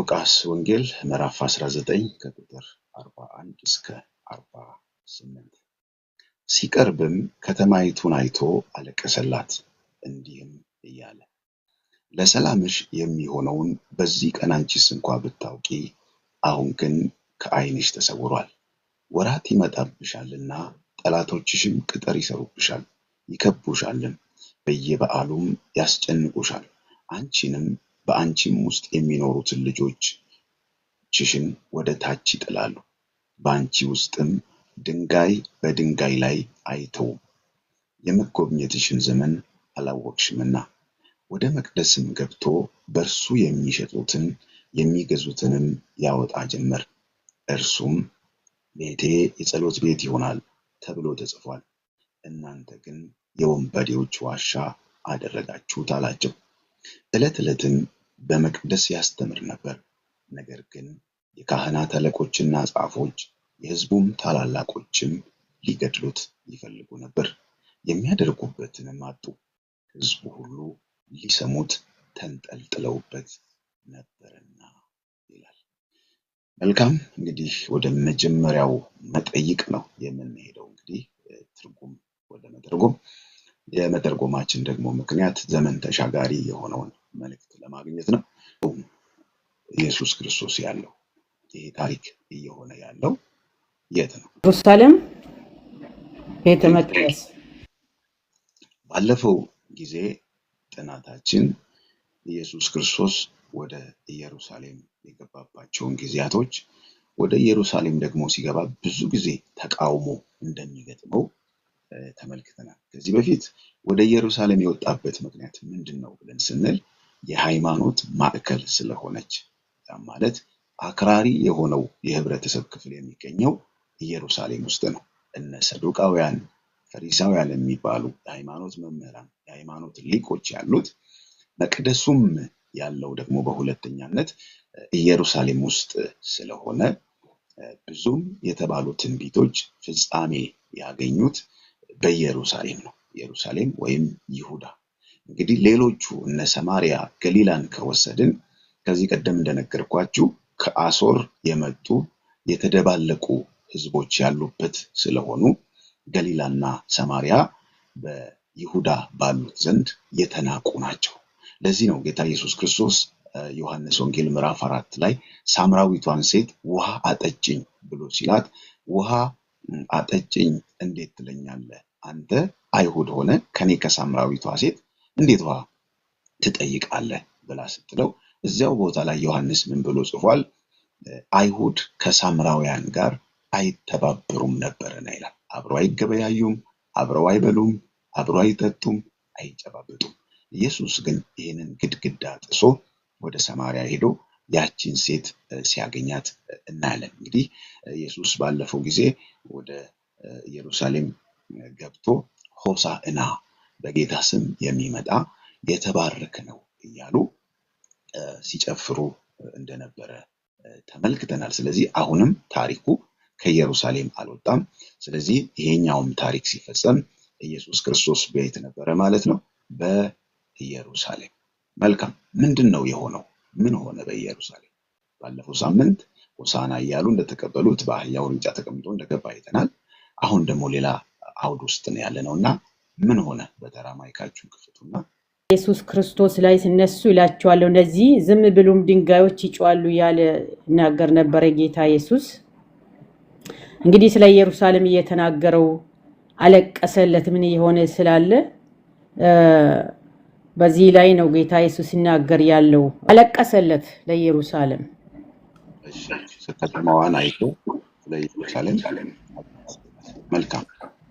የሉቃስ ወንጌል ምዕራፍ 19 ከቁጥር 41 እስከ 48 ሲቀርብም ከተማይቱን አይቶ አለቀሰላት እንዲህም እያለ ለሰላምሽ የሚሆነውን በዚህ ቀን አንቺስ እንኳን ብታውቂ አሁን ግን ከዓይንሽ ተሰውሯል ወራት ይመጣብሻልና ጠላቶችሽም ቅጥር ይሰሩብሻል ይከቡሻልም በየበዓሉም ያስጨንቁሻል አንቺንም በአንቺም ውስጥ የሚኖሩትን ልጆችሽን ወደ ታች ይጥላሉ በአንቺ ውስጥም ድንጋይ በድንጋይ ላይ አይተውም የመጎብኘትሽን ዘመን አላወቅሽምና ወደ መቅደስም ገብቶ በእርሱ የሚሸጡትን የሚገዙትንም ያወጣ ጀመር እርሱም ቤቴ የጸሎት ቤት ይሆናል ተብሎ ተጽፏል እናንተ ግን የወንበዴዎች ዋሻ አደረጋችሁት አላቸው ዕለት ዕለትም በመቅደስ ያስተምር ነበር ነገር ግን የካህናት አለቆችና ጻፎች የሕዝቡም ታላላቆችም ሊገድሉት ይፈልጉ ነበር የሚያደርጉበትንም አጡ ሕዝቡ ሁሉ ሊሰሙት ተንጠልጥለውበት ነበርና ይላል መልካም እንግዲህ ወደ መጀመሪያው መጠይቅ ነው የምንሄደው እንግዲህ ትርጉም ወደ መተርጎም የመተርጎማችን ደግሞ ምክንያት ዘመን ተሻጋሪ የሆነውን መልእክት ለማግኘት ነው ኢየሱስ ክርስቶስ ያለው ይሄ ታሪክ እየሆነ ያለው የት ነው ኢየሩሳሌም ቤተ መቅደስ ባለፈው ጊዜ ጥናታችን ኢየሱስ ክርስቶስ ወደ ኢየሩሳሌም የገባባቸውን ጊዜያቶች ወደ ኢየሩሳሌም ደግሞ ሲገባ ብዙ ጊዜ ተቃውሞ እንደሚገጥመው ተመልክተናል ከዚህ በፊት ወደ ኢየሩሳሌም የወጣበት ምክንያት ምንድነው ብለን ስንል የሃይማኖት ማዕከል ስለሆነች ማለት አክራሪ የሆነው የህብረተሰብ ክፍል የሚገኘው ኢየሩሳሌም ውስጥ ነው እነ ሰዱቃውያን ፈሪሳውያን የሚባሉ የሃይማኖት መምህራን የሃይማኖት ሊቆች ያሉት መቅደሱም ያለው ደግሞ በሁለተኛነት ኢየሩሳሌም ውስጥ ስለሆነ ብዙም የተባሉ ትንቢቶች ፍጻሜ ያገኙት በኢየሩሳሌም ነው ኢየሩሳሌም ወይም ይሁዳ እንግዲህ ሌሎቹ እነ ሰማሪያ ገሊላን ከወሰድን ከዚህ ቀደም እንደነገርኳችሁ ከአሶር የመጡ የተደባለቁ ህዝቦች ያሉበት ስለሆኑ ገሊላና ሰማሪያ በይሁዳ ባሉት ዘንድ የተናቁ ናቸው ለዚህ ነው ጌታ ኢየሱስ ክርስቶስ ዮሐንስ ወንጌል ምዕራፍ 4 ላይ ሳምራዊቷን ሴት ውሃ አጠጭኝ ብሎ ሲላት ውሃ አጠጭኝ እንዴት ትለኛለህ አንተ አይሁድ ሆነ ከኔ ከሳምራዊቷ ሴት እንዴት ውሃ ትጠይቃለህ ብላ ስትለው እዚያው ቦታ ላይ ዮሐንስ ምን ብሎ ጽፏል አይሁድ ከሳምራውያን ጋር አይተባበሩም ነበርና ይላል አብረው አይገበያዩም አብረው አይበሉም አብረው አይጠጡም አይጨባበጡም ኢየሱስ ግን ይሄንን ግድግዳ ጥሶ ወደ ሰማሪያ ሄዶ ያቺን ሴት ሲያገኛት እናያለን እንግዲህ ኢየሱስ ባለፈው ጊዜ ወደ ኢየሩሳሌም ገብቶ ሆሳዕና በጌታ ስም የሚመጣ የተባረከ ነው እያሉ ሲጨፍሩ እንደነበረ ተመልክተናል ስለዚህ አሁንም ታሪኩ ከኢየሩሳሌም አልወጣም ስለዚህ ይሄኛውም ታሪክ ሲፈጸም ኢየሱስ ክርስቶስ በየት ነበረ ማለት ነው በኢየሩሳሌም መልካም ምንድነው የሆነው ምን ሆነ በኢየሩሳሌም ባለፈው ሳምንት ሆሳዕና እያሉ እንደተቀበሉት በአህያ ውርንጫ ተቀምጦ እንደገባ አይተናል አሁን ደግሞ ሌላ አውድ ውስጥ ነው ያለነውና ምን ሆነ በተራ ማይካችሁ ክፍቱና ኢየሱስ ክርስቶስ ላይ ሲነሱ ይላቸዋል እነዚህ ዝም ብሉም ድንጋዮች ይጫዋሉ ያለ ነገር ነበር ጌታ ኢየሱስ እንግዲህ ስለ ኢየሩሳሌም እየተናገረው አለቀሰለት ምን የሆነ ስላለ በዚህ ላይ ነው ጌታ ኢየሱስ ሲናገር ያለው አለቀሰለት ለኢየሩሳሌም እሺ ከተማዋን አይቶ ለኢየሩሳሌም መልካም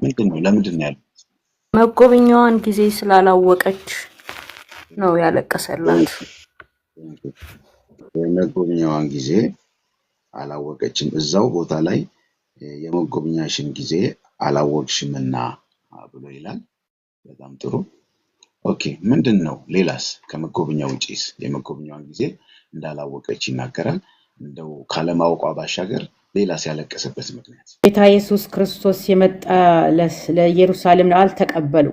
ምንድነው ለምንድነው ያለው መጎብኛዋን ጊዜ ስላላወቀች ነው ያለቀሰላት የመጎብኛዋን ጊዜ አላወቀችም እዛው ቦታ ላይ የመጎብኛሽን ጊዜ አላወቅሽምና ብሎ ይላል በጣም ጥሩ ኦኬ ምንድነው ሌላስ ከመጎብኛው ውጪስ የመጎብኛዋን ጊዜ እንዳላወቀች ይናገራል እንደው ካለማወቋ ባሻገር ሌላስ ያለቀሰበት ምክንያት ጌታ ኢየሱስ ክርስቶስ የመጣ ለኢየሩሳሌም አልተቀበሉ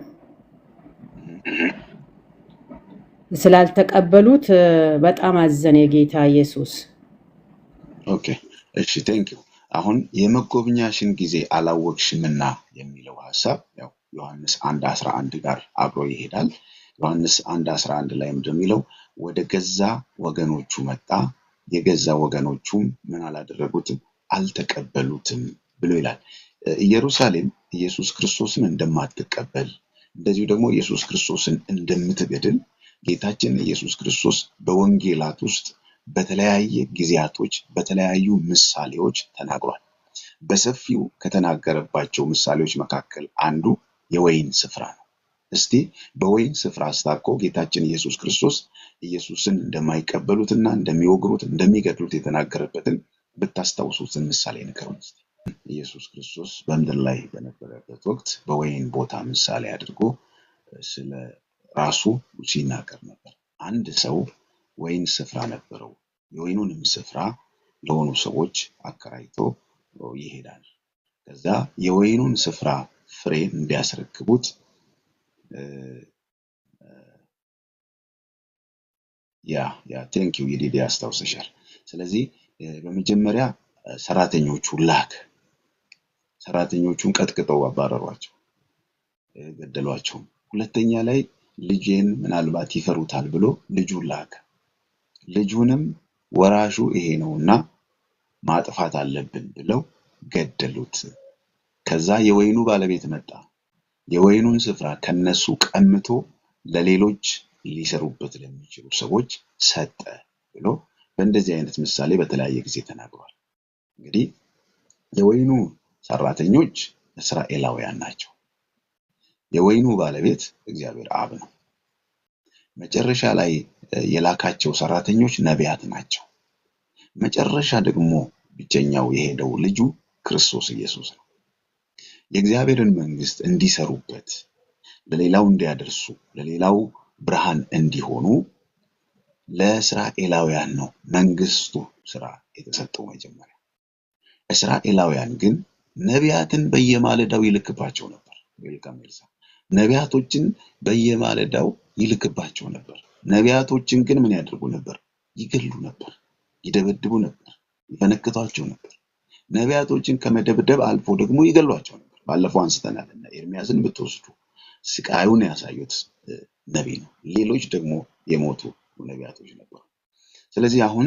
ስላልተቀበሉት በጣም አዘነ የጌታ ኢየሱስ። ኦኬ እሺ ቴንክ ዩ። አሁን የመጎብኛሽን ጊዜ አላወቅሽምና የሚለው ሐሳብ ያው ዮሐንስ 1:11 ጋር አብሮ ይሄዳል። ዮሐንስ 1:11 ላይ ምንድነው የሚለው? ወደ ገዛ ወገኖቹ መጣ፣ የገዛ ወገኖቹም ምን አላደረጉትም? አልተቀበሉትም ብሎ ይላል። ኢየሩሳሌም ኢየሱስ ክርስቶስን እንደማትቀበል እንደዚሁ ደግሞ ኢየሱስ ክርስቶስን እንደምትገድል ጌታችን ኢየሱስ ክርስቶስ በወንጌላት ውስጥ በተለያየ ጊዜያቶች በተለያዩ ምሳሌዎች ተናግሯል። በሰፊው ከተናገረባቸው ምሳሌዎች መካከል አንዱ የወይን ስፍራ ነው። እስቲ በወይን ስፍራ አስታኮ ጌታችን ኢየሱስ ክርስቶስ ኢየሱስን እንደማይቀበሉትና እንደሚወግሩት እንደሚገድሉት የተናገረበትን ብታስታውሱትን ምሳሌ ንገሩን እስቲ። ኢየሱስ ክርስቶስ በምድር ላይ በነበረበት ወቅት በወይን ቦታ ምሳሌ አድርጎ ስለ ራሱ ሲናገር ነበር። አንድ ሰው ወይን ስፍራ ነበረው። የወይኑንም ስፍራ ለሆኑ ሰዎች አከራይቶ ይሄዳል። ከዛ የወይኑን ስፍራ ፍሬ እንዲያስረክቡት ቴንክ ዩ ይዲዲ ያስታውሰሻል። ስለዚህ በመጀመሪያ ሰራተኞቹ ላክ። ሰራተኞቹን ቀጥቅጠው አባረሯቸው፣ ገደሏቸው። ሁለተኛ ላይ ልጄን ምናልባት ይፈሩታል ብሎ ልጁን ላከ። ልጁንም ወራሹ ይሄ ነውና ማጥፋት አለብን ብለው ገደሉት። ከዛ የወይኑ ባለቤት መጣ፣ የወይኑን ስፍራ ከነሱ ቀምቶ ለሌሎች ሊሰሩበት ለሚችሉ ሰዎች ሰጠ ብሎ በእንደዚህ አይነት ምሳሌ በተለያየ ጊዜ ተናግሯል። እንግዲህ የወይኑ ሰራተኞች እስራኤላውያን ናቸው። የወይኑ ባለቤት እግዚአብሔር አብ ነው። መጨረሻ ላይ የላካቸው ሰራተኞች ነቢያት ናቸው። መጨረሻ ደግሞ ብቸኛው የሄደው ልጁ ክርስቶስ ኢየሱስ ነው። የእግዚአብሔርን መንግስት እንዲሰሩበት፣ ለሌላው እንዲያደርሱ፣ ለሌላው ብርሃን እንዲሆኑ ለእስራኤላውያን ነው መንግስቱ ስራ የተሰጠው መጀመሪያ። እስራኤላውያን ግን ነቢያትን በየማለዳው ይልክባቸው ነበር። ነቢያቶችን በየማለዳው ይልክባቸው ነበር። ነቢያቶችን ግን ምን ያደርጉ ነበር? ይገሉ ነበር፣ ይደበድቡ ነበር፣ ይፈነክቷቸው ነበር። ነቢያቶችን ከመደብደብ አልፎ ደግሞ ይገሏቸው ነበር። ባለፈው አንስተናል። እና ኤርሚያስን ብትወስዱ ስቃዩን ያሳዩት ነቢይ ነው። ሌሎች ደግሞ የሞቱ ነቢያቶች ነበሩ። ስለዚህ አሁን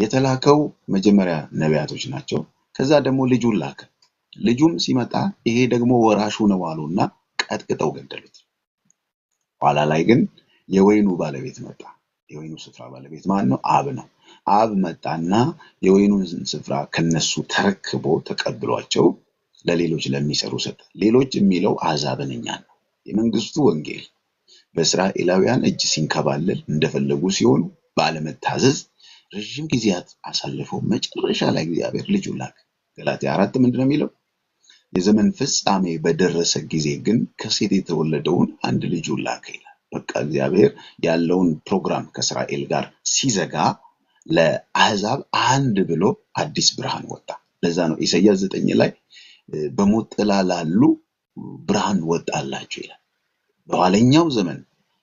የተላከው መጀመሪያ ነቢያቶች ናቸው። ከዛ ደግሞ ልጁን ላከ። ልጁም ሲመጣ ይሄ ደግሞ ወራሹ ነው አሉና ቀጥቅጠው ገደሉት። ኋላ ላይ ግን የወይኑ ባለቤት መጣ። የወይኑ ስፍራ ባለቤት ማን ነው? አብ ነው። አብ መጣና የወይኑን ስፍራ ከነሱ ተረክቦ ተቀብሏቸው ለሌሎች ለሚሰሩ ሰጠ። ሌሎች የሚለው አሕዛብን እኛን ነው። የመንግስቱ ወንጌል በእስራኤላውያን እጅ ሲንከባለል እንደፈለጉ ሲሆኑ ባለመታዘዝ ረዥም ጊዜያት አሳልፈው መጨረሻ ላይ እግዚአብሔር ልጁን ላከ። ገላትያ 4 ምንድነው የሚለው? የዘመን ፍጻሜ በደረሰ ጊዜ ግን ከሴት የተወለደውን አንድ ልጁን ላከ ይላል። በቃ እግዚአብሔር ያለውን ፕሮግራም ከእስራኤል ጋር ሲዘጋ ለአሕዛብ አንድ ብሎ አዲስ ብርሃን ወጣ። ለዛ ነው ኢሳይያስ 9 ላይ በሞት ጥላ ላሉ ብርሃን ወጣላቸው ይላል። በኋለኛው ዘመን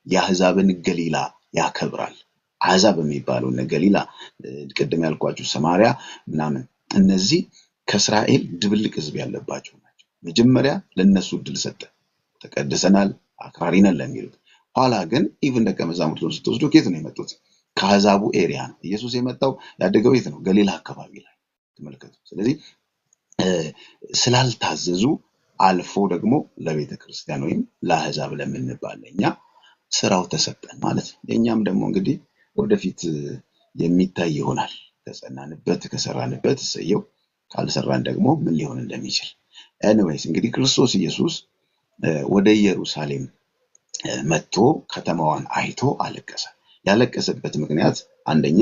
የአሕዛብን ገሊላ ያከብራል። አሕዛብ የሚባለው ገሊላ ቅድም ያልኳችሁ ሰማሪያ ምናምን እነዚህ ከእስራኤል ድብልቅ ህዝብ ያለባቸው ናቸው። መጀመሪያ ለነሱ እድል ሰጠ። ተቀድሰናል፣ አክራሪ ነን ለሚሉት። ኋላ ግን ኢቭን ደቀ መዛሙርቱን ስትወስዱ ከየት ነው የመጡት? ከአሕዛቡ ኤሪያ ነው። ኢየሱስ የመጣው ያደገው የት ነው? ገሊላ አካባቢ ላይ ተመልከቱ። ስለዚህ ስላልታዘዙ አልፎ ደግሞ ለቤተ ክርስቲያን ወይም ለአሕዛብ ለምንባል እኛ ስራው ተሰጠን ማለት ነው። የኛም ደግሞ እንግዲህ ወደፊት የሚታይ ይሆናል። ከጸናንበት ከሰራንበት እሰየው፣ ካልሰራን ደግሞ ምን ሊሆን እንደሚችል። ኤኒዌይስ እንግዲህ ክርስቶስ ኢየሱስ ወደ ኢየሩሳሌም መጥቶ ከተማዋን አይቶ አለቀሰ። ያለቀሰበት ምክንያት አንደኛ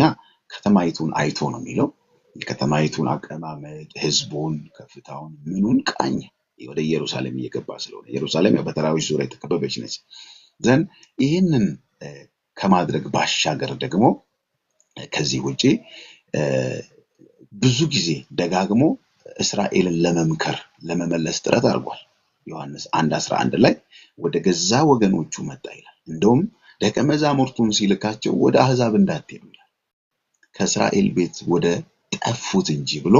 ከተማይቱን አይቶ ነው የሚለው። የከተማይቱን አቀማመጥ፣ ህዝቡን፣ ከፍታውን፣ ምኑን ቃኝ። ወደ ኢየሩሳሌም እየገባ ስለሆነ ኢየሩሳሌም በተራሮች ዙሪያ የተከበበች ነች። ዘን ይህንን ከማድረግ ባሻገር ደግሞ ከዚህ ውጪ ብዙ ጊዜ ደጋግሞ እስራኤልን ለመምከር ለመመለስ ጥረት አድርጓል። ዮሐንስ 1:11 ላይ ወደ ገዛ ወገኖቹ መጣ ይላል። እንደውም ደቀ መዛሙርቱን ሲልካቸው ወደ አሕዛብ እንዳትሄዱ ከእስራኤል ቤት ወደ ጠፉት እንጂ ብሎ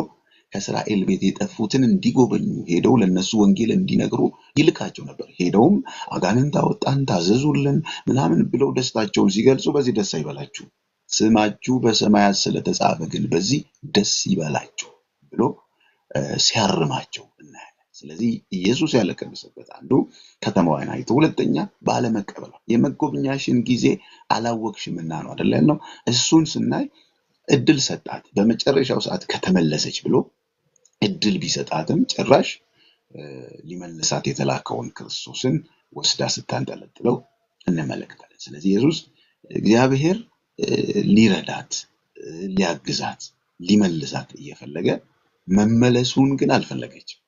ከእስራኤል ቤት የጠፉትን እንዲጎበኙ ሄደው ለነሱ ወንጌል እንዲነግሩ ይልካቸው ነበር። ሄደውም አጋንንት አወጣን ታዘዙልን ምናምን ብለው ደስታቸውን ሲገልጹ በዚህ ደስ አይበላችሁ፣ ስማችሁ በሰማያት ስለተጻፈ ግን በዚህ ደስ ይበላችሁ ብሎ ሲያርማቸው እናያለን። ስለዚህ ኢየሱስ ያለቀሰበት አንዱ ከተማዋን አይቶ፣ ሁለተኛ ባለመቀበሏ የመጎብኛሽን ጊዜ አላወቅሽምና ነው አይደል ያልነው። እሱን ስናይ እድል ሰጣት። በመጨረሻው ሰዓት ከተመለሰች ብሎ እድል ቢሰጣትም ጭራሽ ሊመልሳት የተላከውን ክርስቶስን ወስዳ ስታንጠለጥለው እንመለከታለን። ስለዚህ ኢየሱስ እግዚአብሔር ሊረዳት፣ ሊያግዛት፣ ሊመልሳት እየፈለገ መመለሱን ግን አልፈለገችም።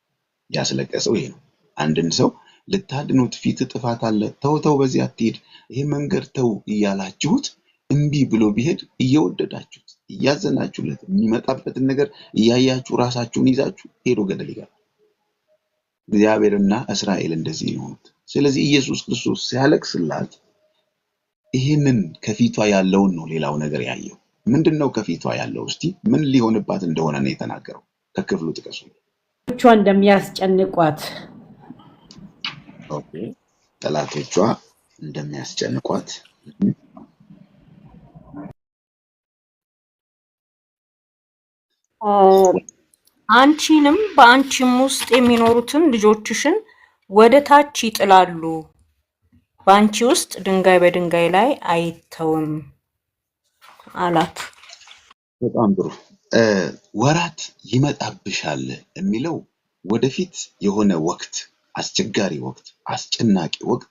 ያስለቀሰው ይሄ ነው። አንድን ሰው ልታድኑት ፊት ጥፋት አለ፣ ተው በዚህ አትሄድ፣ ይሄ መንገድ ተው እያላችሁት እምቢ ብሎ ቢሄድ እየወደዳችሁት እያዘናችሁለት የሚመጣበትን ነገር እያያችሁ ራሳችሁን ይዛችሁ ሄዶ ገደል ይገባል። እግዚአብሔርና እስራኤል እንደዚህ የሆኑት። ስለዚህ ኢየሱስ ክርስቶስ ሲያለቅስላት ይህንን ከፊቷ ያለውን ነው ሌላው ነገር ያየው። ምንድነው ከፊቷ ያለው? እስቲ ምን ሊሆንባት እንደሆነ ነው የተናገረው። ከክፍሉ ጥቀሱ። እንደሚያስጨንቋት ኦኬ፣ ጠላቶቿ እንደሚያስጨንቋት አንቺንም በአንቺም ውስጥ የሚኖሩትን ልጆችሽን ወደ ታች ይጥላሉ፣ በአንቺ ውስጥ ድንጋይ በድንጋይ ላይ አይተውም አላት። በጣም ጥሩ። ወራት ይመጣብሻል የሚለው ወደፊት የሆነ ወቅት፣ አስቸጋሪ ወቅት፣ አስጨናቂ ወቅት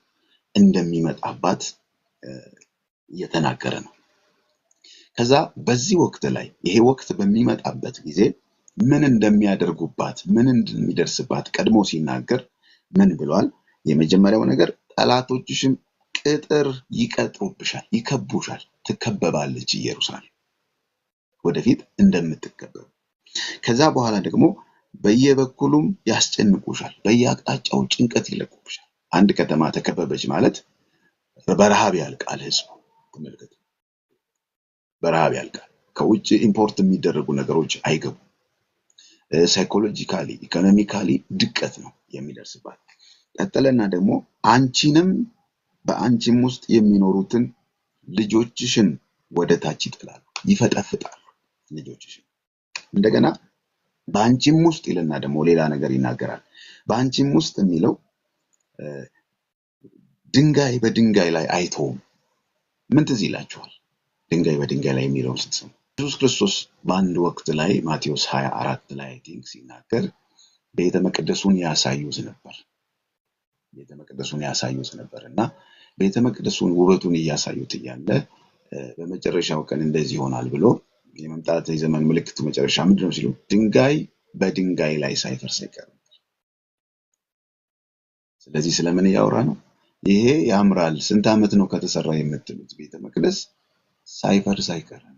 እንደሚመጣባት እየተናገረ ነው። ከዛ በዚህ ወቅት ላይ ይሄ ወቅት በሚመጣበት ጊዜ ምን እንደሚያደርጉባት፣ ምን እንደሚደርስባት ቀድሞ ሲናገር ምን ብሏል? የመጀመሪያው ነገር ጠላቶችሽም ቅጥር ይቀጥሩብሻል፣ ይከቡሻል፣ ትከበባለች ኢየሩሳሌም ወደፊት እንደምትከበብ። ከዛ በኋላ ደግሞ በየበኩሉም ያስጨንቁሻል፣ በየአቅጣጫው ጭንቀት ይለቁብሻል። አንድ ከተማ ተከበበች ማለት በረሃብ ያልቃል ህዝቡ። ተመልከቱ፣ በረሃብ ያልቃል። ከውጭ ኢምፖርት የሚደረጉ ነገሮች አይገቡም። ሳይኮሎጂካሊ ኢኮኖሚካሊ ድቀት ነው የሚደርስባት። ቀጠለና ደግሞ አንቺንም በአንቺም ውስጥ የሚኖሩትን ልጆችሽን ወደ ታች ይጥላሉ፣ ይፈጠፍጣሉ ልጆችሽን። እንደገና በአንቺም ውስጥ ይልና ደግሞ ሌላ ነገር ይናገራል። በአንቺም ውስጥ የሚለው ድንጋይ በድንጋይ ላይ አይተውም። ምን ትዝ ይላችኋል? ድንጋይ በድንጋይ ላይ የሚለውን ስትሰሙ ኢየሱስ ክርስቶስ በአንድ ወቅት ላይ ማቴዎስ 24 ላይ ቲንክ ሲናገር ቤተ መቅደሱን ያሳዩት ነበር። ቤተ መቅደሱን ያሳዩት ነበር እና ቤተ መቅደሱን ውበቱን እያሳዩት እያለ በመጨረሻው ቀን እንደዚህ ይሆናል ብሎ የመምጣት የዘመን ምልክቱ መጨረሻ ምንድነው ሲሉ ድንጋይ በድንጋይ ላይ ሳይፈርስ አይቀርም። ስለዚህ ስለምን እያወራ ነው? ይሄ ያምራል፣ ስንት ዓመት ነው ከተሰራ የምትሉት ቤተ መቅደስ ሳይፈርስ አይቀርም።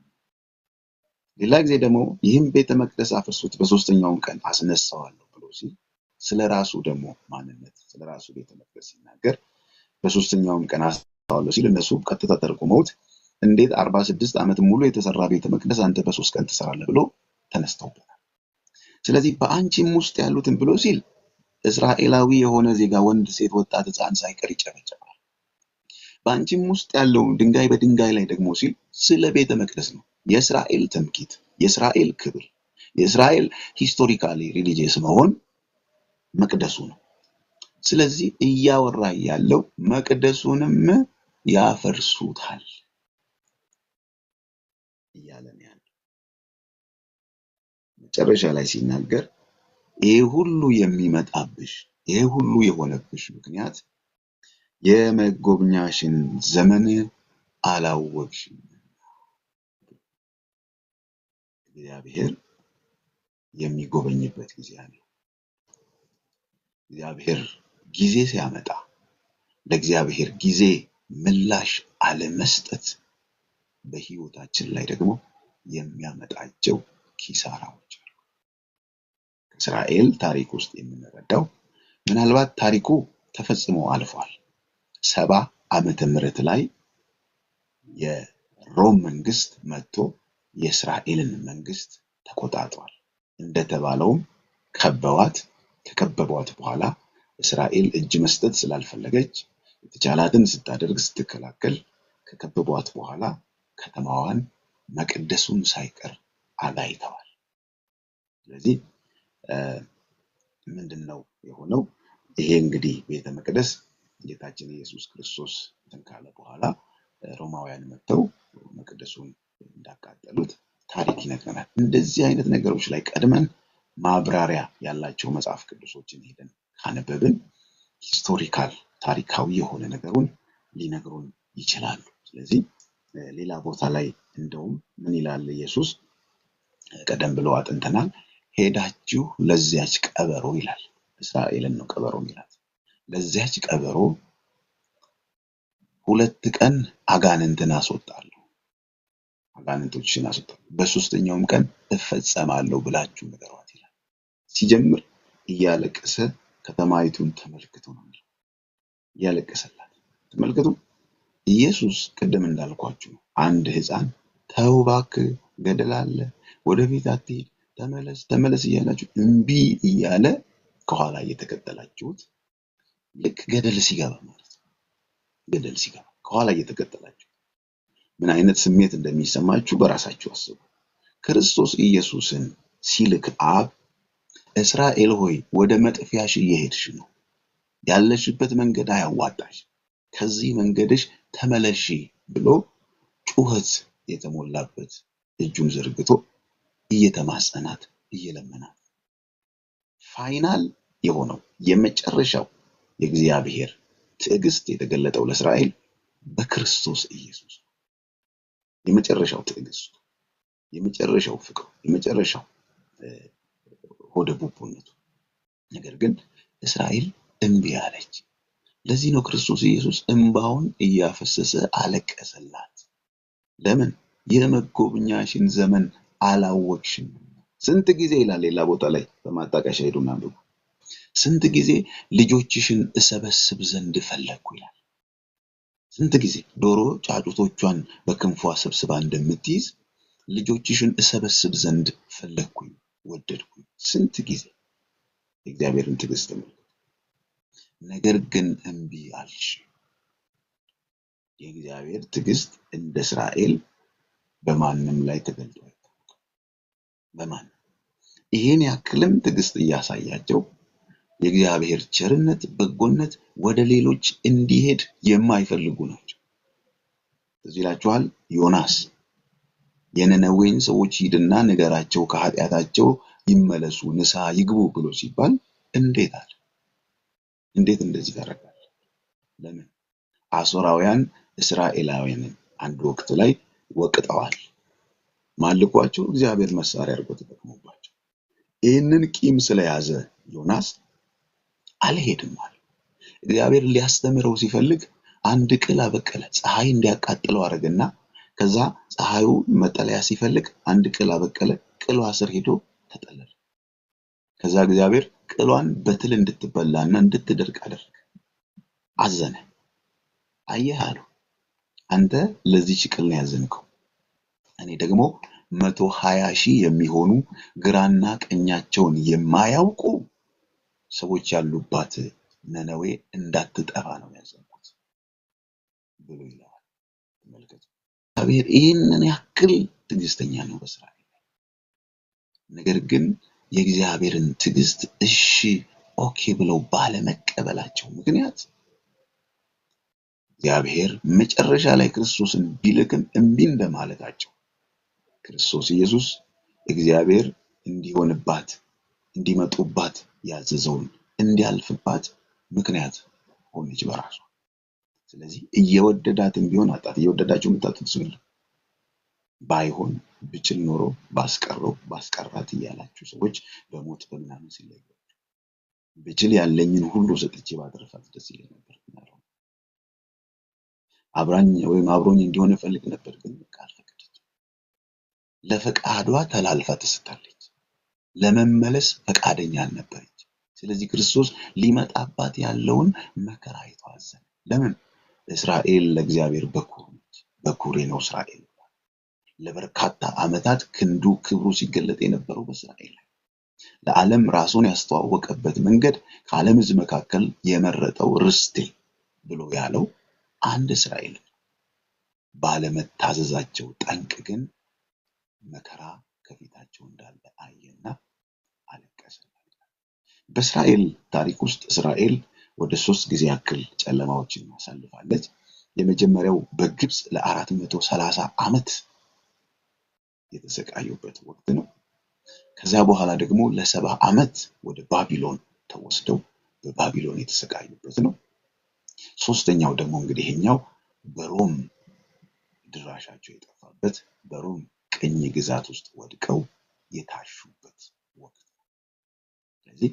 ሌላ ጊዜ ደግሞ ይህም ቤተ መቅደስ አፍርሱት በሶስተኛውም ቀን አስነሳዋለሁ ብሎ ሲል ስለራሱ ደግሞ ማንነት ስለራሱ ቤተ መቅደስ ሲናገር በሶስተኛውም ቀን አስነሳዋለሁ ሲል እነሱ ቀጥታ ተርጉመውት እንዴት 46 ዓመት ሙሉ የተሰራ ቤተ መቅደስ አንተ በሶስት ቀን ትሰራለህ ብሎ ተነስተውበታል። ስለዚህ በአንቺም ውስጥ ያሉትን ብሎ ሲል እስራኤላዊ የሆነ ዜጋ ወንድ፣ ሴት፣ ወጣት፣ ሕፃን ሳይቀር ይጨፈጨፋል። በአንቺም ውስጥ ያለው ድንጋይ በድንጋይ ላይ ደግሞ ሲል ስለ ቤተ መቅደስ ነው። የእስራኤል ትምክህት፣ የእስራኤል ክብር፣ የእስራኤል ሂስቶሪካሊ ሪሊጂየስ መሆን መቅደሱ ነው። ስለዚህ እያወራ ያለው መቅደሱንም ያፈርሱታል እያለ ነው ያለው። መጨረሻ ላይ ሲናገር ይሄ ሁሉ የሚመጣብሽ፣ ይሄ ሁሉ የሆነብሽ ምክንያት የመጎብኛሽን ዘመን አላወቅሽም። እግዚአብሔር የሚጎበኝበት ጊዜ አለ። እግዚአብሔር ጊዜ ሲያመጣ ለእግዚአብሔር ጊዜ ምላሽ አለመስጠት በህይወታችን ላይ ደግሞ የሚያመጣቸው ኪሳራዎች አሉ። ከእስራኤል ታሪክ ውስጥ የምንረዳው ምናልባት ታሪኩ ተፈጽሞ አልፏል። 70 ዓመተ ምህረት ላይ የሮም መንግስት መጥቶ የእስራኤልን መንግስት ተቆጣጥሯል። እንደተባለውም ከከበቧት በኋላ እስራኤል እጅ መስጠት ስላልፈለገች የተቻላትን ስታደርግ ስትከላከል ከከበቧት በኋላ ከተማዋን መቅደሱን ሳይቀር አጋይተዋል። ስለዚህ ምንድነው የሆነው? ይሄ እንግዲህ ቤተ መቅደስ ጌታችን ኢየሱስ ክርስቶስ ካለ በኋላ ሮማውያን መጥተው መቅደሱን እንዳቃጠሉት ታሪክ ይነግረናል። እንደዚህ አይነት ነገሮች ላይ ቀድመን ማብራሪያ ያላቸው መጽሐፍ ቅዱሶችን ሄደን ካነበብን ሂስቶሪካል ታሪካዊ የሆነ ነገሩን ሊነግሩን ይችላሉ። ስለዚህ ሌላ ቦታ ላይ እንደውም ምን ይላል ኢየሱስ? ቀደም ብሎ አጥንተናል። ሄዳችሁ ለዚያች ቀበሮ ይላል። እስራኤልን ነው ቀበሮ ይላል። ለዚያች ቀበሮ 2 ቀን አጋንንትን አስወጣለሁ፣ አጋንንቶችን አስወጣለሁ፣ በሶስተኛውም ቀን እፈጸማለሁ ብላችሁ ንገሯት ይላል። ሲጀምር እያለቀሰ ከተማይቱን ተመልክቶ ነው የሚለው። እያለቀሰላት ተመልክቶ ኢየሱስ ቅድም እንዳልኳችሁ አንድ ሕፃን ተው እባክህ ገደል አለ፣ ወደፊት አትሄድ፣ ተመለስ ተመለስ እያላችሁ እምቢ እያለ ከኋላ እየተከተላችሁት ልክ ገደል ሲገባ ማለት ነው። ገደል ሲገባ ከኋላ እየተከተላችሁ ምን አይነት ስሜት እንደሚሰማችሁ በራሳችሁ አስቡ። ክርስቶስ ኢየሱስን ሲልክ አብ እስራኤል ሆይ ወደ መጥፊያሽ እየሄድሽ ነው፣ ያለሽበት መንገድ አያዋጣሽ፣ ከዚህ መንገድሽ ተመለሺ ብሎ ጩኸት የተሞላበት እጁን ዘርግቶ እየተማጸናት እየለመናት ፋይናል የሆነው የመጨረሻው የእግዚአብሔር ትዕግስት የተገለጠው ለእስራኤል በክርስቶስ ኢየሱስ ነው። የመጨረሻው ትዕግስቱ፣ የመጨረሻው ፍቅሩ፣ የመጨረሻው ሆደ ቡቡነቱ። ነገር ግን እስራኤል እምቢ አለች። ለዚህ ነው ክርስቶስ ኢየሱስ እንባውን እያፈሰሰ አለቀሰላት። ለምን? የመጎብኛሽን ዘመን አላወቅሽም። ስንት ጊዜ ይላል ሌላ ቦታ ላይ በማጣቀሻ ሄዱና አንብቡ። ስንት ጊዜ ልጆችሽን እሰበስብ ዘንድ ፈለግኩ ይላል። ስንት ጊዜ ዶሮ ጫጩቶቿን በክንፏ ሰብስባ እንደምትይዝ ልጆችሽን እሰበስብ ዘንድ ፈለግኩኝ፣ ወደድኩኝ። ስንት ጊዜ የእግዚአብሔርን ትዕግስት ተመልከቱ። ነገር ግን እምቢ አልሽ። የእግዚአብሔር ትዕግስት እንደ እስራኤል በማንም ላይ ተገልጦ አይታወቅም። በማንም ይሄን ያክልም ትዕግስት እያሳያቸው የእግዚአብሔር ቸርነት፣ በጎነት ወደ ሌሎች እንዲሄድ የማይፈልጉ ናቸው። እዚህ ይላችኋል ዮናስ የነነዌን ሰዎች ሂድና ንገራቸው ከኃጢአታቸው ይመለሱ ንስሐ ይግቡ ብሎ ሲባል እንዴት አለ? እንዴት እንደዚህ ታደርጋለህ? ለምን? አሦራውያን እስራኤላውያንን አንድ ወቅት ላይ ወቅጠዋል። ማልኳቸው እግዚአብሔር መሳሪያ አድርጎ ተጠቅሞባቸው ይህንን ቂም ስለያዘ ዮናስ አልሄድም አለ። እግዚአብሔር ሊያስተምረው ሲፈልግ አንድ ቅል አበቀለ። ፀሐይ እንዲያቃጥለው አደረገና ከዛ ፀሐዩ መጠለያ ሲፈልግ አንድ ቅል አበቀለ። ቅሏ ስር ሄዶ ተጠለለ። ከዛ እግዚአብሔር ቅሏን በትል እንድትበላና እንድትደርቅ አደረገ። አዘነ። አየህ አለው፣ አንተ ለዚህች ቅል ነው ያዘንከው፣ እኔ ደግሞ 120,000 የሚሆኑ ግራና ቀኛቸውን የማያውቁ ሰዎች ያሉባት ነነዌ እንዳትጠፋ ነው ያዘንኩት ብሎ ይለዋል። ተመልከቱ፣ እግዚአብሔር ይህንን ያክል ትዕግስተኛ ነው በእስራኤል። ነገር ግን የእግዚአብሔርን ትዕግስት እሺ ኦኬ ብለው ባለመቀበላቸው ምክንያት እግዚአብሔር መጨረሻ ላይ ክርስቶስን ቢልክም እምቢ እንደማለታቸው ክርስቶስ ኢየሱስ እግዚአብሔር እንዲሆንባት እንዲመጡባት ያዘዘውን እንዲያልፍባት ምክንያት ሆነች በራሷ። ስለዚህ እየወደዳትም ቢሆን አጣት። እየወደዳቸው የምታጡት ሰው የለም። ባይሆን ብችል ኖሮ ባስቀራት እያላችሁ ሰዎች በሞት በምናምን ሲለዩ ብችል ያለኝን ሁሉ ሰጥቼ ባትረፋት ደስ ይለኝ ነበር ማለት አብራኝ ወይም አብሮኝ እንዲሆን ፈልግ ነበር፣ ግን አልፈቀደች። ለፈቃዷ ተላልፋ ተሰጣለች። ለመመለስ ፈቃደኛ አልነበረች። ስለዚህ ክርስቶስ ሊመጣባት ያለውን መከራ አይቶ አዘነ። ለምን? እስራኤል ለእግዚአብሔር በኩር ነች። በኩሬ ነው እስራኤል። ለበርካታ ዓመታት ክንዱ ክብሩ ሲገለጥ የነበረው በእስራኤል ላይ ለዓለም ራሱን ያስተዋወቀበት መንገድ ከዓለም ሕዝብ መካከል የመረጠው ርስቴ ብሎ ያለው አንድ እስራኤል ባለመታዘዛቸው ጠንቅ ግን መከራ ከፊታቸው እንዳለ አየና አለቀሰ። በእስራኤል ታሪክ ውስጥ እስራኤል ወደ 3 ጊዜ ያክል ጨለማዎችን አሳልፋለች። የመጀመሪያው በግብፅ ለ430 ዓመት የተሰቃዩበት ወቅት ነው። ከዛ በኋላ ደግሞ ለ70 ዓመት ወደ ባቢሎን ተወስደው በባቢሎን የተሰቃዩበት ነው። ሶስተኛው ደግሞ እንግዲህ ይሄኛው በሮም ድራሻቸው የጠፋበት በሮም ቅኝ ግዛት ውስጥ ወድቀው የታሹበት ወቅት ነው። ስለዚህ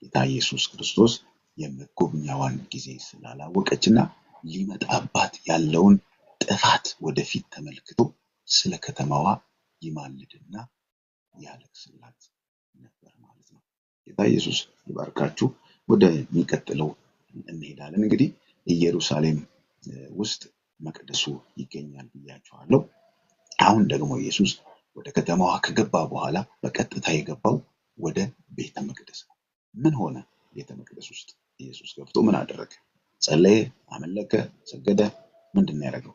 ጌታ ኢየሱስ ክርስቶስ የመጎብኛዋን ጊዜ ስላላወቀችና ሊመጣባት ያለውን ጥፋት ወደፊት ተመልክቶ ስለ ከተማዋ ይማልድና ያለቅስላት ነበር ማለት ነው። ጌታ ኢየሱስ ይባርካችሁ። ወደሚቀጥለው እንሄዳለን። እንግዲህ ኢየሩሳሌም ውስጥ መቅደሱ ይገኛል ብያችኋለሁ። አሁን ደግሞ ኢየሱስ ወደ ከተማዋ ከገባ በኋላ በቀጥታ የገባው ወደ ቤተ መቅደስ ነው። ምን ሆነ? ቤተ መቅደስ ውስጥ ኢየሱስ ገብቶ ምን አደረገ? ጸለየ፣ አመለከ፣ ሰገደ? ምንድን ነው ያደረገው?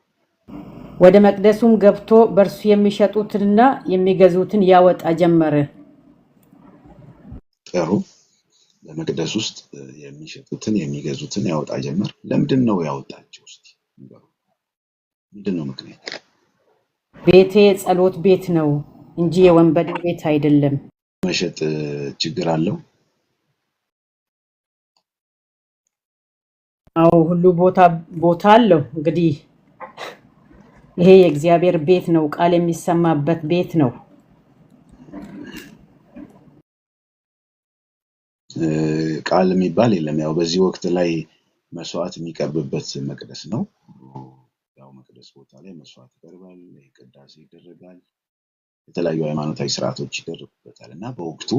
ወደ መቅደሱም ገብቶ በእርሱ የሚሸጡትንና የሚገዙትን ያወጣ ጀመረ። ጥሩ። በመቅደስ ውስጥ የሚሸጡትን የሚገዙትን ያወጣ ጀመር። ለምንድን ነው ያወጣቸው? እስቲ ንገሩ። ምንድን ነው ምክንያት? ቤቴ የጸሎት ቤት ነው እንጂ የወንበዴ ቤት አይደለም። መሸጥ ችግር አለው? አዎ፣ ሁሉ ቦታ አለው። እንግዲህ ይሄ የእግዚአብሔር ቤት ነው፣ ቃል የሚሰማበት ቤት ነው። ቃል የሚባል የለም። ያው በዚህ ወቅት ላይ መስዋዕት የሚቀርብበት መቅደስ ነው። ያው መቅደስ ቦታ ላይ መስዋዕት ይቀርባል፣ ቅዳሴ ይደረጋል፣ የተለያዩ ሃይማኖታዊ ስርዓቶች ይደረጉበታል እና በወቅቱ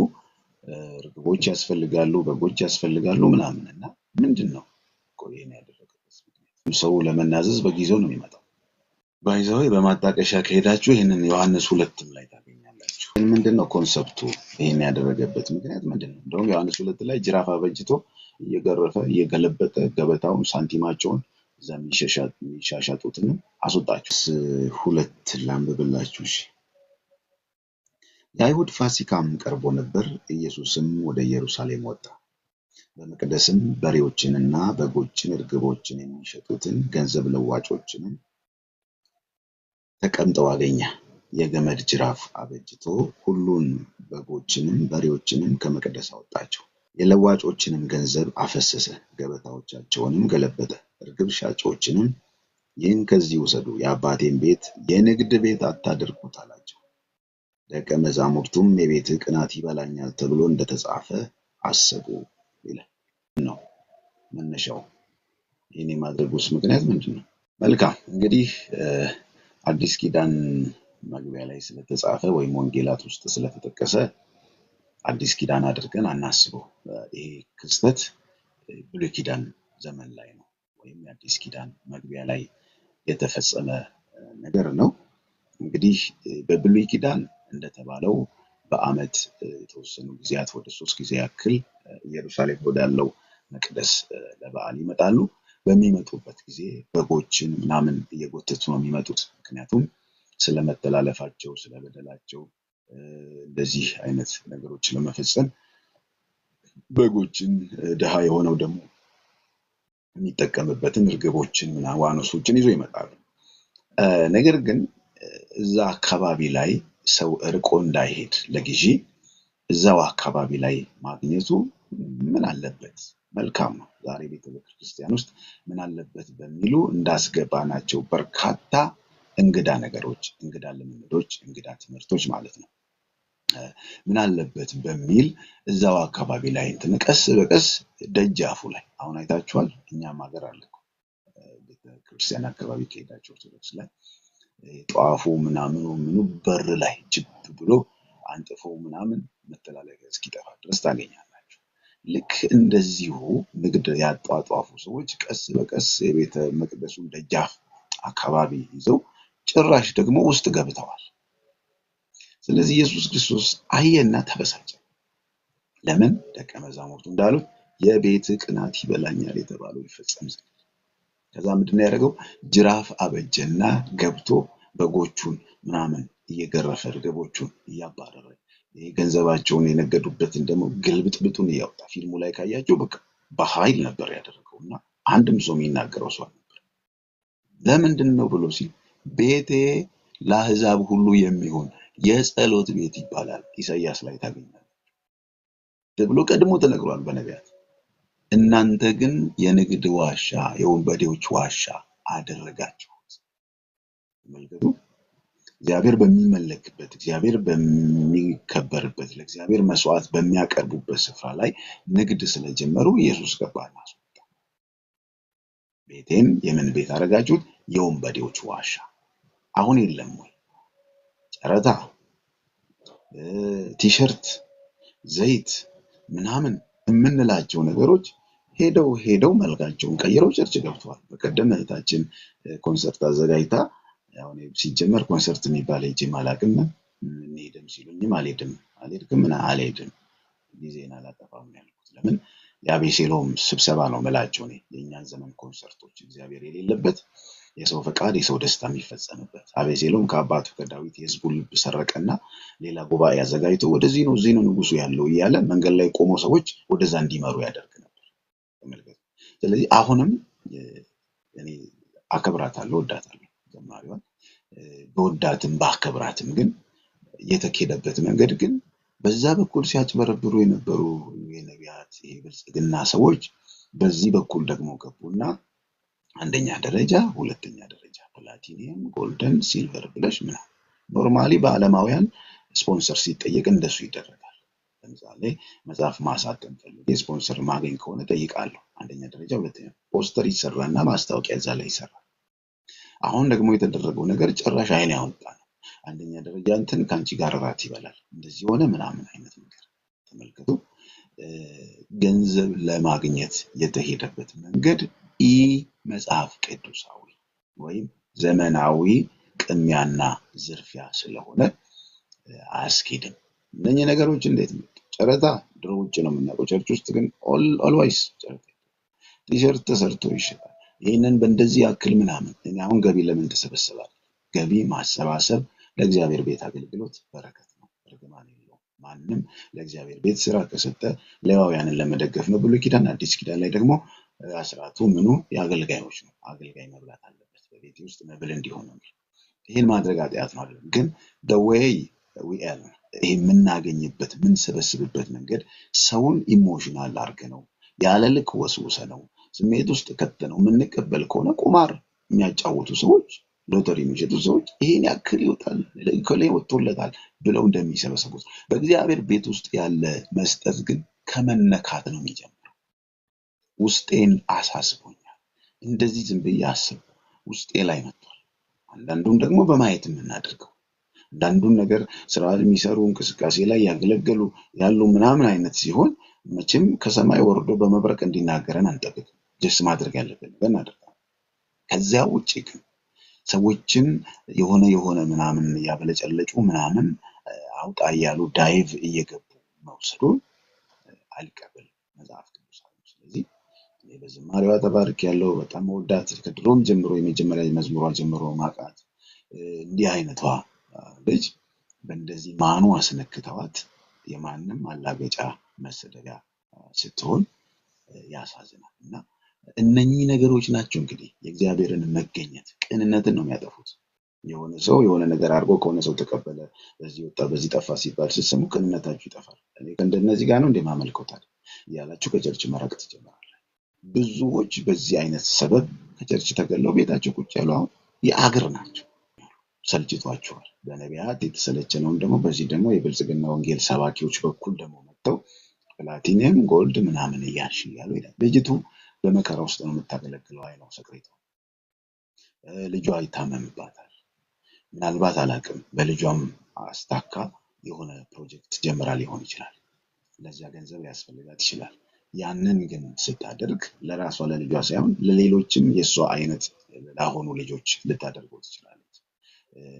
ርግቦች ያስፈልጋሉ፣ በጎች ያስፈልጋሉ ምናምን እና ምንድን ነው ይሄን ያደረገበት ምክንያት? ሰው ለመናዘዝ በጊዜው ነው የሚመጣው። ባይዘው በማጣቀሻ ከሄዳችሁ ይሄንን ዮሐንስ 2 ላይ ታገኛላችሁ። ምንድነው ኮንሰፕቱ? ይሄን ያደረገበት ምክንያት ምንድነው? እንደውም ዮሐንስ 2 ላይ ጅራፍ አበጅቶ እየገረፈ እየገለበጠ ገበታውን ሳንቲማቸውን እዛ የሚሻሻጡትን አስወጣቸው። 2 ላንብብላችሁ። እሺ። የአይሁድ ፋሲካም ቀርቦ ነበር። ኢየሱስም ወደ ኢየሩሳሌም ወጣ። በመቅደስም በሬዎችንና በጎችን፣ እርግቦችን የሚሸጡትን ገንዘብ ለዋጮችንም ተቀምጠው አገኘ። የገመድ ጅራፍ አበጅቶ ሁሉን በጎችንም በሬዎችንም ከመቅደስ አወጣቸው። የለዋጮችንም ገንዘብ አፈሰሰ፣ ገበታዎቻቸውንም ገለበጠ። እርግብ ሻጮችንም ይህን ከዚህ ውሰዱ፣ የአባቴን ቤት የንግድ ቤት አታድርጉት አላቸው። ደቀ መዛሙርቱም የቤትህ ቅናት ይበላኛል ተብሎ እንደተጻፈ አሰቡ ይላል ነው መነሻው። ይህን የማድረጉስ ምክንያት ምንድን ነው? መልካም እንግዲህ አዲስ ኪዳን መግቢያ ላይ ስለተጻፈ ወይም ወንጌላት ውስጥ ስለተጠቀሰ አዲስ ኪዳን አድርገን አናስበው። ይሄ ክስተት ብሉይ ኪዳን ዘመን ላይ ነው ወይም የአዲስ ኪዳን መግቢያ ላይ የተፈጸመ ነገር ነው። እንግዲህ በብሉይ ኪዳን እንደተባለው በዓመት የተወሰኑ ጊዜያት ወደ 3 ጊዜ ያክል ኢየሩሳሌም ወዳለው መቅደስ ለበዓል ይመጣሉ። በሚመጡበት ጊዜ በጎችን ምናምን እየጎተቱ ነው የሚመጡት። ምክንያቱም ስለመተላለፋቸው፣ ስለበደላቸው እንደዚህ አይነት ነገሮች ለመፈጸም በጎችን ድሃ የሆነው ደግሞ የሚጠቀምበትን እርግቦችን ምናምን ዋኖሶችን ይዞ ይመጣሉ። ነገር ግን እዛ አካባቢ ላይ ሰው እርቆ እንዳይሄድ ለግዢ እዛው አካባቢ ላይ ማግኘቱ ምን አለበት? መልካም ነው። ዛሬ ቤተክርስቲያን ውስጥ ምን አለበት በሚሉ እንዳስገባናቸው በርካታ እንግዳ ነገሮች፣ እንግዳ ልምምዶች፣ እንግዳ ትምህርቶች ማለት ነው። ምን አለበት በሚል እዛው አካባቢ ላይ እንትን ቀስ በቀስ ደጃፉ ላይ አሁን አይታችኋል። እኛም ሀገር አለ እኮ ቤተክርስቲያን አካባቢ ከሄዳችሁ ኦርቶዶክስ ላይ ጧፉ ምናምኑ ምኑ በር ላይ ጅብ ብሎ አንጥፎ ምናምን መተላለፊያ እስኪጠፋ ድረስ ታገኛላችሁ። ልክ እንደዚሁ ንግድ ያጧጧፉ ሰዎች ቀስ በቀስ የቤተ መቅደሱን ደጃፍ አካባቢ ይዘው ጭራሽ ደግሞ ውስጥ ገብተዋል። ስለዚህ ኢየሱስ ክርስቶስ አየና ተበሳጨ። ለምን? ደቀ መዛሙርቱ እንዳሉት የቤት ቅናት ይበላኛል የተባለው ይፈጸም ዘንድ። ከዛ ምንድን ነው ያደረገው? ጅራፍ አበጀና ገብቶ በጎቹን ምናምን እየገረፈ ርግቦቹን እያባረረ ገንዘባቸውን የነገዱበትን ደግሞ ግልብጥብጡን እያወጣ ፊልሙ ላይ ካያቸው በቃ በኃይል ነበር ያደረገውና አንድም ሰው የሚናገረው ሰው ነበር። ለምንድን ነው ብሎ ሲል ቤቴ ለአሕዛብ ሁሉ የሚሆን የጸሎት ቤት ይባላል ኢሳይያስ ላይ ታገኛለህ ተብሎ ቀድሞ ተነግሯል በነቢያት። እናንተ ግን የንግድ ዋሻ የወንበዴዎች ዋሻ አደረጋችሁት። ተመልከቱ። እግዚአብሔር በሚመለክበት እግዚአብሔር በሚከበርበት ለእግዚአብሔር መስዋዕት በሚያቀርቡበት ስፍራ ላይ ንግድ ስለጀመሩ ኢየሱስ ገባና አስወጣ። ቤቴን የምን ቤት አደረጋችሁት? የወንበዴዎች ዋሻ። አሁን የለም ወይ ጨረታ፣ ቲሸርት፣ ዘይት ምናምን የምንላቸው ነገሮች ሄደው መልካቸውን ቀይረው ቸርች ገብተዋል። በቀደም እህታችን ኮንሰርት አዘጋጅታ ያው ሲጀመር ኮንሰርት የሚባል ሄጄም አላውቅም። እንሄድም ሲሉኝም አልሄድም ጊዜን አላጠፋም ያልኩት። ለምን? የአቤሴሎም ስብሰባ ነው የምላቸው እኔ። የእኛን ዘመን ኮንሰርቶች እግዚአብሔር የሌለበት የሰው ፈቃድ የሰው ደስታ የሚፈጸምበት። አቤሴሎም ከአባቱ ከዳዊት የሕዝቡን ልብ ሰረቀና ሌላ ጉባኤ አዘጋጅቶ ወደዚህ ነው እዚህ ነው ንጉሱ ያለው እያለ መንገድ ላይ ቆሞ ሰዎች ወደዛ እንዲመሩ ያደርግ ነበር። ተመልከቱ። ስለዚህ አሁንም እኔ አከብራታለሁ፣ ወዳታለሁ ዘማሪዋን በወዳትም ባከብራትም ግን የተኬደበት መንገድ ግን በዛ በኩል ሲያጭበረብሩ የነበሩ የነቢያት የብልጽግና ሰዎች በዚህ በኩል ደግሞ ገቡና አንደኛ ደረጃ፣ ሁለተኛ ደረጃ ፕላቲኒየም፣ ጎልደን፣ ሲልቨር ብለሽ ምናምን ኖርማሊ በዓለማውያን ስፖንሰር ሲጠየቅ እንደሱ ይደረጋል። ለምሳሌ መጽሐፍ ማሳተም ፈልጌ ስፖንሰር ማገኝ ከሆነ ጠይቃለሁ። አንደኛ ደረጃ፣ ሁለተኛ ፖስተር ይሰራና ማስታወቂያ እዛ ላይ ይሰራል። አሁን ደግሞ የተደረገው ነገር ጭራሽ አይን ያወጣ ነው። አንደኛ ደረጃ እንትን ከአንቺ ጋር ራት ይበላል እንደዚህ ሆነ ምናምን አይነት ነገር ተመልከቱ። ገንዘብ ለማግኘት የተሄደበት መንገድ ኢ መጽሐፍ ቅዱሳዊ ወይም ዘመናዊ ቅሚያና ዝርፊያ ስለሆነ አያስኬድም። እነኚህ ነገሮች እንዴት ነው? ጨረታ ድሮ ውጭ ነው የምናውቀው፣ ቸርች ውስጥ ግን ኦልዌይስ ጨረታ። ቲሸርት ተሰርቶ ይሸጣል። ይህንን በእንደዚህ ያክል ምናምን። እኔ አሁን ገቢ ለምን ተሰበሰባል? ገቢ ማሰባሰብ ለእግዚአብሔር ቤት አገልግሎት በረከት ነው፣ እርግማን የለውም። ማንም ለእግዚአብሔር ቤት ስራ ከሰጠ ሌዋውያንን ለመደገፍ ነው። ብሉይ ኪዳን፣ አዲስ ኪዳን ላይ ደግሞ አስራቱ ምኑ የአገልጋዮች ነው። አገልጋይ መብላት አለበት በቤቴ ውስጥ መብል እንዲሆን ነው። ይህን ማድረግ ኃጢአት ነው አይደለም። ግን ወይ ይሄ የምናገኝበት የምንሰበስብበት መንገድ ሰውን ኢሞሽናል አድርገ ነው ያለ ልክ ወስውሰ ነው ስሜት ውስጥ ከተ ነው የምንቀበል ከሆነ ቁማር የሚያጫወቱ ሰዎች፣ ሎተሪ የሚሸጡ ሰዎች ይሄን ያክል ይወጣል ከሌ ወጥቶለታል ብለው እንደሚሰበሰቡት በእግዚአብሔር ቤት ውስጥ ያለ መስጠት ግን ከመነካት ነው የሚጀምረው። ውስጤን አሳስቦኛል። እንደዚህ ዝም ብዬ አስብ ውስጤ ላይ መጥቷል። አንዳንዱን ደግሞ በማየት የምናደርገው አንዳንዱን ነገር ስራ የሚሰሩ እንቅስቃሴ ላይ ያገለገሉ ያሉ ምናምን አይነት ሲሆን መቼም ከሰማይ ወርዶ በመብረቅ እንዲናገረን አንጠብቅም። ጀስ ማድረግ ያለብን ነገር እናደርጋለን። ከዚያ ውጭ ግን ሰዎችን የሆነ ምናምን ያበለጨለጩ ምናምን አውጣ እያሉ ዳይቭ እየገቡ መውሰዱን አልቀበልም መጽሐፍ ቅዱስ። ስለዚህ እኔ በዝማሬዋ ተባርክ ያለው በጣም መወዳት ከድሮም ጀምሮ የመጀመሪያ መዝሙሯ ጀምሮ ማቃት እንዲህ አይነቷ ልጅ በእንደዚህ ማኑ አስነክተዋት የማንም አላገጫ መሰደቢያ ስትሆን ያሳዝናል። እና እነኚህ ነገሮች ናቸው እንግዲህ የእግዚአብሔርን መገኘት ቅንነትን ነው የሚያጠፉት። የሆነ ሰው የሆነ ነገር አድርጎ ከሆነ ሰው ተቀበለ፣ በዚህ ወጣ በዚህ ጠፋ ሲባል ስትሰሙ ቅንነታችሁ ይጠፋል። እኔ ከእንደነዚህ ጋር ነው እንደማመልከውታል እያላችሁ ከቸርች መራቅ ትጀምራላችሁ። ብዙዎች በዚህ አይነት ሰበብ ከቸርች ተገለው ቤታቸው ቁጭ ያሉ አሁን የአገር ናቸው። ሰልችቷቸዋል። በነቢያት የተሰለቸነውን ደግሞ በዚህ ደግሞ የብልጽግና ወንጌል ሰባኪዎች በኩል ደግሞ መጥተው ፕላቲኒየም ጎልድ ምናምን እያልሽ እያሉ ይላል። ልጅቱ በመከራ ውስጥ ነው የምታገለግለው። አይ ነው ሰክሬቷ። ልጇ ይታመምባታል። ምናልባት አላውቅም፣ በልጇም አስታካ የሆነ ፕሮጀክት ጀምራ ሊሆን ይችላል። ለዚያ ገንዘብ ሊያስፈልጋት ይችላል። ያንን ግን ስታደርግ ለራሷ ለልጇ ሳይሆን ለሌሎችም የእሷ አይነት ላሆኑ ልጆች ልታደርገው ትችላለች።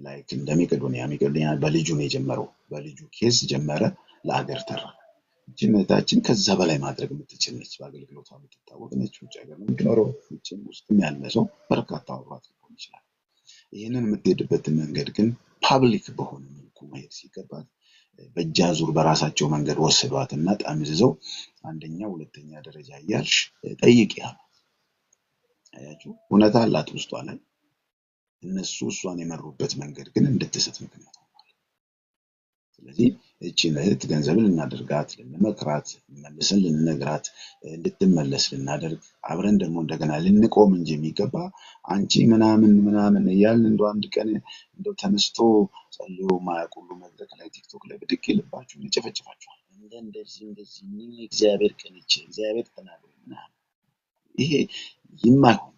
ላይክ እንደ መቄዶንያ በልጁ ነው የጀመረው። በልጁ ኬዝ ጀመረ፣ ለአገር ተረፈ። እህታችን ከዛ በላይ ማድረግ የምትችል ነች። በአገልግሎቷ የምትታወቅ ነች። ውጭ ሀገር ነው የምትኖረው። ውጭም ውስጥም ያለ ሰው በርካታ አብሯት ሊሆን ይችላል። ይህንን የምትሄድበትን መንገድ ግን ፓብሊክ በሆነ መልኩ መሄድ ሲገባት በእጅ አዙር በራሳቸው መንገድ ወሰዷትና ጠምዝዘው አንደኛ ሁለተኛ ደረጃ እያልሽ ጠይቂ ያሉ። አያችሁ፣ እውነታ አላት ውስጧ ላይ። እነሱ እሷን የመሩበት መንገድ ግን እንድትስት ምክንያት ሆኗል። ስለዚህ እቺን እህት ገንዘብ ልናደርጋት፣ ልንመክራት፣ መልሰን ልንነግራት፣ እንድትመለስ ልናደርግ፣ አብረን ደግሞ እንደገና ልንቆም እንጂ የሚገባ አንቺ ምናምን እያልን እንደው አንድ ቀን እንደው ተነስቶ ጸልዮ ማያውቅ ሁሉ መድረክ ላይ ቲክቶክ ላይ ብድቅ ይልባችሁ ይጨፈጭፋችኋል። እንደዚህ ምን እግዚአብሔር ቀንቼ እግዚአብሔር ተናግሮ ምናምን። ይሄ የማይሆን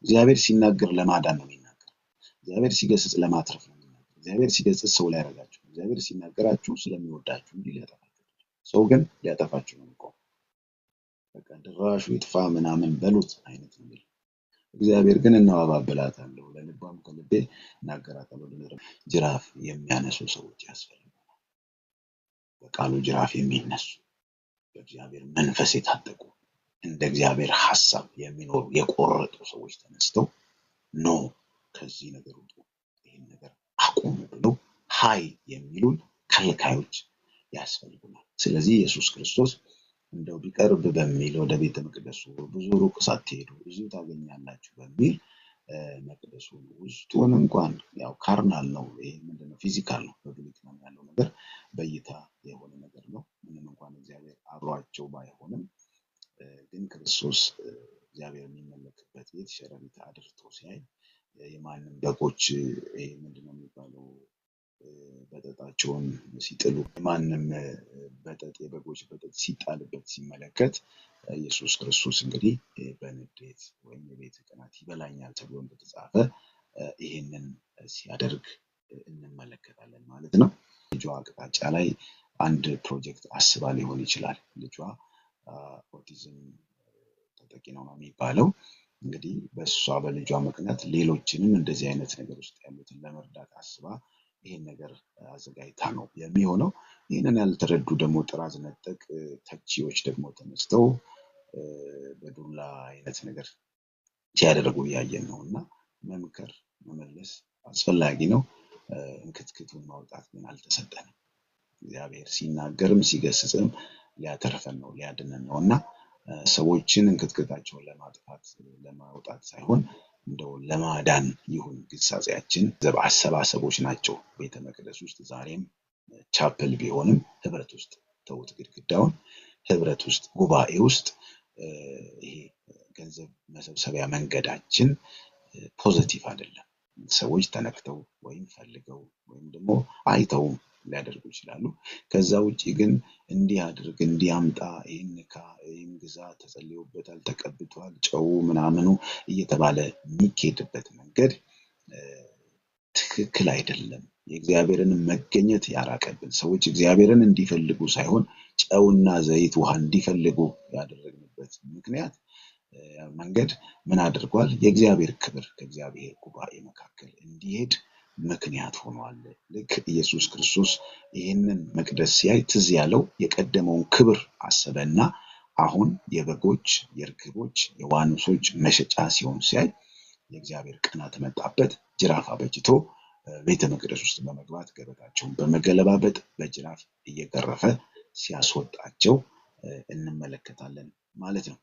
እግዚአብሔር ሲናገር ለማዳን ነው የሚናገር። እግዚአብሔር ሲገስጽ ለማትረፍ ነው የሚናገር። እግዚአብሔር ሲገስጽ ሰው ላይ ያረጋችሁ፣ እግዚአብሔር ሲናገራችሁ ስለሚወዳችሁ እንጂ ሊያጠፋችሁ። ሰው ግን ሊያጠፋችሁ ነው የሚቆም። በቃ ድራሹ ይጥፋ ምናምን በሉት አይነት ነው። እግዚአብሔር ግን እናባብላታለሁ፣ ለልቧም ከልቤ እናገራታለሁ። ጅራፍ የሚያነሱ ሰዎች ያስፈልጉናል። በቃሉ ጅራፍ የሚነሱ በእግዚአብሔር መንፈስ የታጠቁ እንደ እግዚአብሔር ሐሳብ የሚኖሩ የቆረጡ ሰዎች ተነስተው ኖ ከዚህ ነገር ውጡ፣ ይህን ነገር አቁሙ ብለው ሃይ የሚሉን ከልካዮች ያስፈልጉናል። ስለዚህ ኢየሱስ ክርስቶስ እንደው ቢቀርብ በሚል ወደ ቤተ መቅደሱ ብዙ ሩቅ ሳትሄዱ እዚሁ ታገኛላችሁ በሚል መቅደሱን ውስጡን እንኳን ያው ካርናል ነው፣ ይሄ ምንድነው ፊዚካል ነው፣ በብሉይ ኪዳን ያለው ነገር በእይታ የሆነ ነገር ነው። ምንም እንኳን እግዚአብሔር አብሯቸው ባይሆንም ግን ክርስቶስ እግዚአብሔር የሚመለክበት ቤት ሸረሪት አድርቶ ሲያይ የማንም በጎች ይሄ ምንድነው የሚባለው በጠጣቸውን ሲጥሉ ማንም በጠጥ የበጎች በጠጥ ሲጣልበት ሲመለከት ኢየሱስ ክርስቶስ እንግዲህ በንዴት ወይም የቤት ቅናት ይበላኛል ተብሎ እንደተጻፈ ይሄንን ሲያደርግ እንመለከታለን ማለት ነው። ልጇ አቅጣጫ ላይ አንድ ፕሮጀክት አስባ ሊሆን ይችላል። ልጇ ኦቲዝም ተጠቂ ነው የሚባለው። እንግዲህ በእሷ በልጇ ምክንያት ሌሎችንም እንደዚህ አይነት ነገር ውስጥ ያሉትን ለመርዳት አስባ ይሄን ነገር አዘጋጅታ ነው የሚሆነው። ይህንን ያልተረዱ ደግሞ ጥራዝ ነጠቅ ተቺዎች ደግሞ ተነስተው በዱላ አይነት ነገር ሲያደርጉ እያየን ነው። እና መምከር መመለስ አስፈላጊ ነው። እንክትክቱን ማውጣት ግን አልተሰጠንም። እግዚአብሔር ሲናገርም ሲገስጽም ሊያተርፈን ነው ሊያድነን ነው እና ሰዎችን እንክትክታቸውን ለማጥፋት ለማውጣት ሳይሆን እንደው ለማዳን ይሁን ግሳጼያችን። አሰባሰቦች ናቸው ቤተ መቅደስ ውስጥ ዛሬም ቻፕል ቢሆንም ህብረት ውስጥ ተውት፣ ግድግዳውን ህብረት ውስጥ ጉባኤ ውስጥ ይሄ ገንዘብ መሰብሰቢያ መንገዳችን ፖዚቲቭ አይደለም። ሰዎች ተነክተው ወይም ፈልገው ወይም ደግሞ አይተው ሊያደርጉ ይችላሉ። ከዛ ውጪ ግን እንዲህ አድርግ እንዲህ አምጣ ይሄን ንካ ይሄን ግዛ ተጸልዮበታል ተቀብቷል ጨው ምናምኑ እየተባለ የሚኬድበት መንገድ ትክክል አይደለም። የእግዚአብሔርን መገኘት ያራቀብን ሰዎች እግዚአብሔርን እንዲፈልጉ ሳይሆን ጨውና ዘይት ውሃ እንዲፈልጉ ያደረግንበት ምክንያት መንገድ ምን አድርጓል? የእግዚአብሔር ክብር ከእግዚአብሔር ጉባኤ መካከል እንዲሄድ ምክንያት ሆኗል። ልክ ኢየሱስ ክርስቶስ ይህንን መቅደስ ሲያይ ትዝ ያለው የቀደመውን ክብር አሰበና አሁን የበጎች የርግቦች የዋኖሶች መሸጫ ሲሆን ሲያይ የእግዚአብሔር ቅናት መጣበት። ጅራፍ አበጅቶ ቤተ መቅደስ ውስጥ በመግባት ገበታቸውን በመገለባበጥ በጅራፍ እየገረፈ ሲያስወጣቸው እንመለከታለን ማለት ነው።